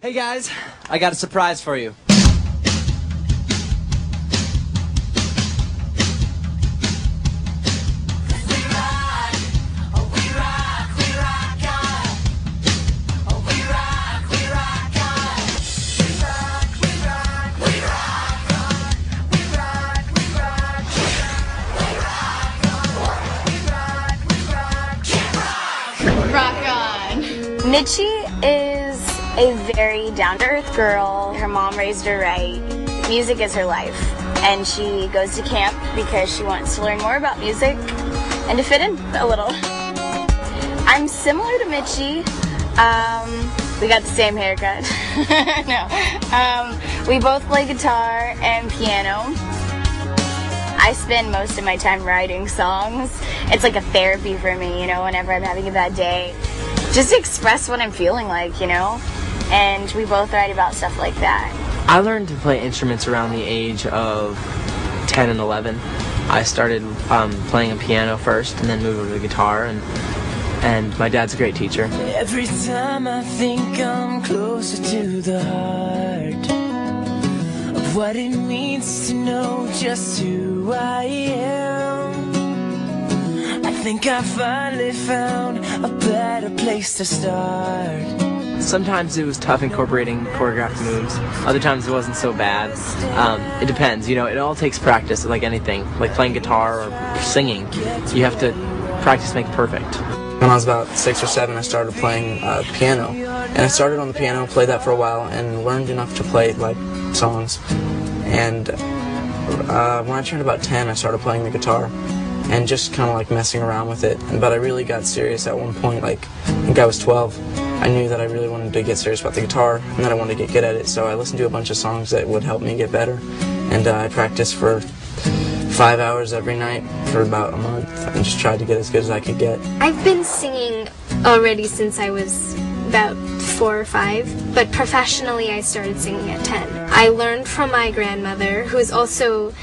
Hey guys, I got a surprise for you. Rock on! Mitchie is a very down-to-earth girl. Her mom raised her right. Music is her life. And she goes to camp because she wants to learn more about music and to fit in a little. I'm similar to Mitchie. We got the same haircut. No. We both play guitar and piano. I spend most of my time writing songs. It's like a therapy for me, you know, whenever I'm having a bad day. Just to express what I'm feeling like, you know? And we both write about stuff like that. I learned to play instruments around the age of 10 and 11. I started playing a piano first and then moved over to the guitar, and my dad's a great teacher. Every time I think I'm closer to the heart of what it means to know just who I am, I think I finally found a better place to start. Sometimes it was tough incorporating choreographed moves. Other times it wasn't so bad. It depends, you know, it all takes practice, like anything. Like playing guitar or singing. You have to practice make perfect. When I was about 6 or 7, I started playing piano. And I started on the piano, played that for a while, and learned enough to play, like, songs. And when I turned about 10, I started playing the guitar and just kind of like messing around with it. But I really got serious at one point, like, I think I was 12. I knew that I really wanted to get serious about the guitar and that I wanted to get good at it, so I listened to a bunch of songs that would help me get better. And I practiced for 5 hours every night for about a month and just tried to get as good as I could get. I've been singing already since I was about 4 or 5, but professionally I started singing at 10. I learned from my grandmother, who is also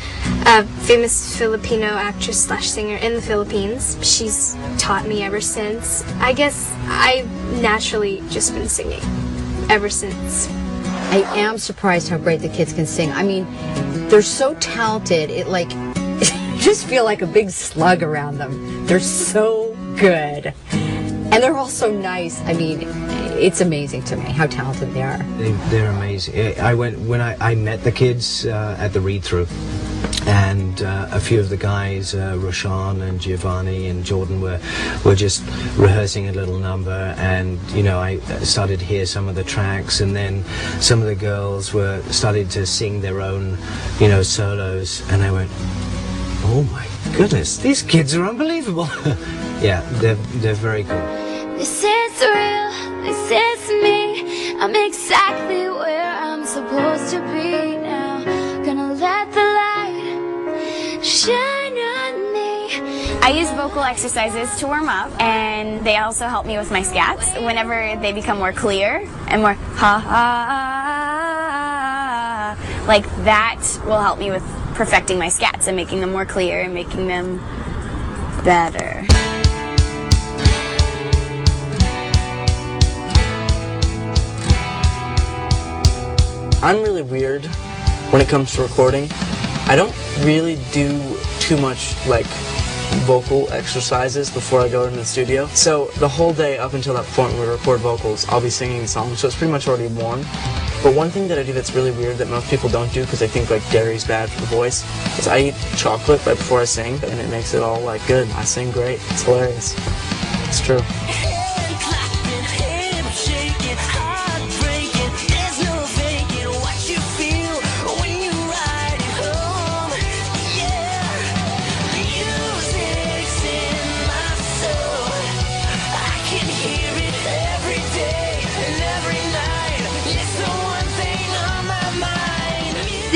a famous Filipino actress slash singer in the Philippines. She's taught me ever since. I guess I've naturally just been singing ever since. I am surprised how great the kids can sing. I mean, they're so talented, it like, you just feel like a big slug around them. They're so good. And they're all so nice. I mean, it's amazing to me how talented they are. They're amazing. When I met the kids at the read-through, and a few of the guys, Roshan and Giovanni and Jordan, were just rehearsing a little number, and you know, I started to hear some of the tracks, and then some of the girls started to sing their own, you know, solos, and I went, oh my goodness, these kids are unbelievable. Yeah, they're very cool. This is real, this is me. I'm exactly where I'm supposed to be now. Gonna let the light shine on me. I use vocal exercises to warm up, and they also help me with my scats. Whenever they become more clear and more ha ha, like that will help me with perfecting my scats and making them more clear and making them better. I'm really weird when it comes to recording. I don't really do too much like vocal exercises before I go into the studio. So the whole day up until that point when we record vocals, I'll be singing the song, so it's pretty much already warm. But one thing that I do that's really weird that most people don't do because they think like dairy's bad for the voice is I eat chocolate right before I sing, and it makes it all like good. I sing great. It's hilarious. It's true.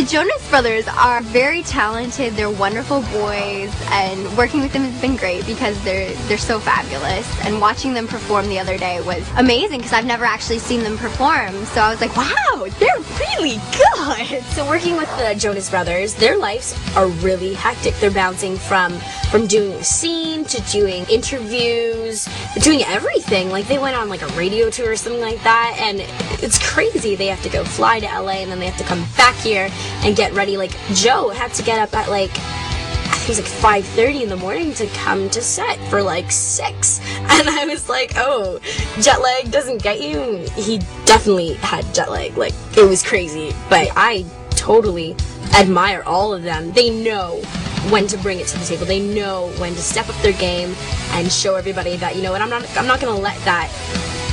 The Jonas Brothers are very talented. They're wonderful boys, and working with them has been great because they're so fabulous. And watching them perform the other day was amazing because I've never actually seen them perform. So I was like, wow, they're really good. So working with the Jonas Brothers, their lives are really hectic. They're bouncing from doing a scene to doing interviews, doing everything. Like they went on like a radio tour or something like that, and it's crazy. They have to go fly to LA and then they have to come back here and get ready. Like Joe had to get up at like, I think it was like 5:30 in the morning to come to set for like 6. And I was like, oh, jet lag doesn't get you? He definitely had jet lag. Like, it was crazy. But I totally admire all of them. They know when to bring it to the table. They know when to step up their game and show everybody that, you know what, I'm not going to let that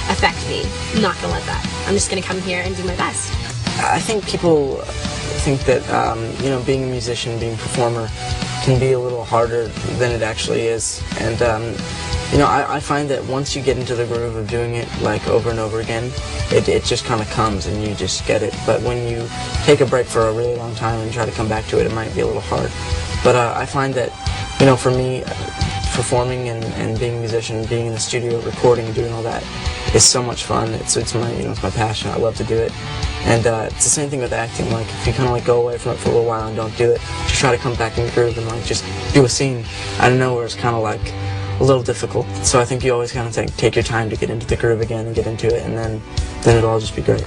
affect me. I'm not going to let that. I'm just going to come here and do my best. I think people think that, you know, being a musician, being a performer can be a little harder than it actually is. And, you know, I find that once you get into the groove of doing it, like, over and over again, it just kind of comes and you just get it. But when you take a break for a really long time and try to come back to it, it might be a little hard. But I find that, you know, for me, performing and being a musician, being in the studio, recording, and doing all that is so much fun. It's my, you know, it's my passion. I love to do it. And it's the same thing with acting. Like, if you kind of like go away from it for a little while and don't do it, just try to come back in the groove and like just do a scene out of nowhere is kind of like a little difficult. So I think you always kind of take your time to get into the groove again and get into it, and then it'll all just be great.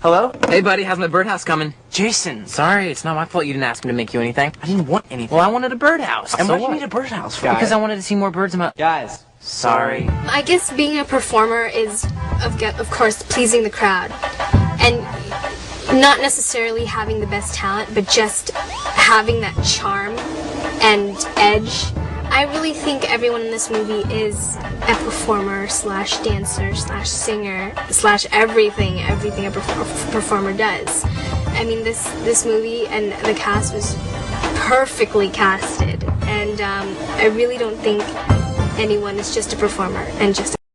Hello? Hey, buddy, how's my birdhouse coming? Jason, sorry, it's not my fault you didn't ask me to make you anything. I didn't want anything. Well, I wanted a birdhouse. And what do you need a birdhouse for? Because I wanted to see more birds in my... Guys. Sorry. I guess being a performer is, of course, pleasing the crowd. And not necessarily having the best talent, but just having that charm and edge. I really think everyone in this movie is a performer slash dancer slash singer slash everything a performer does. I mean, this movie and the cast was perfectly casted, and I really don't think anyone is just a performer and just a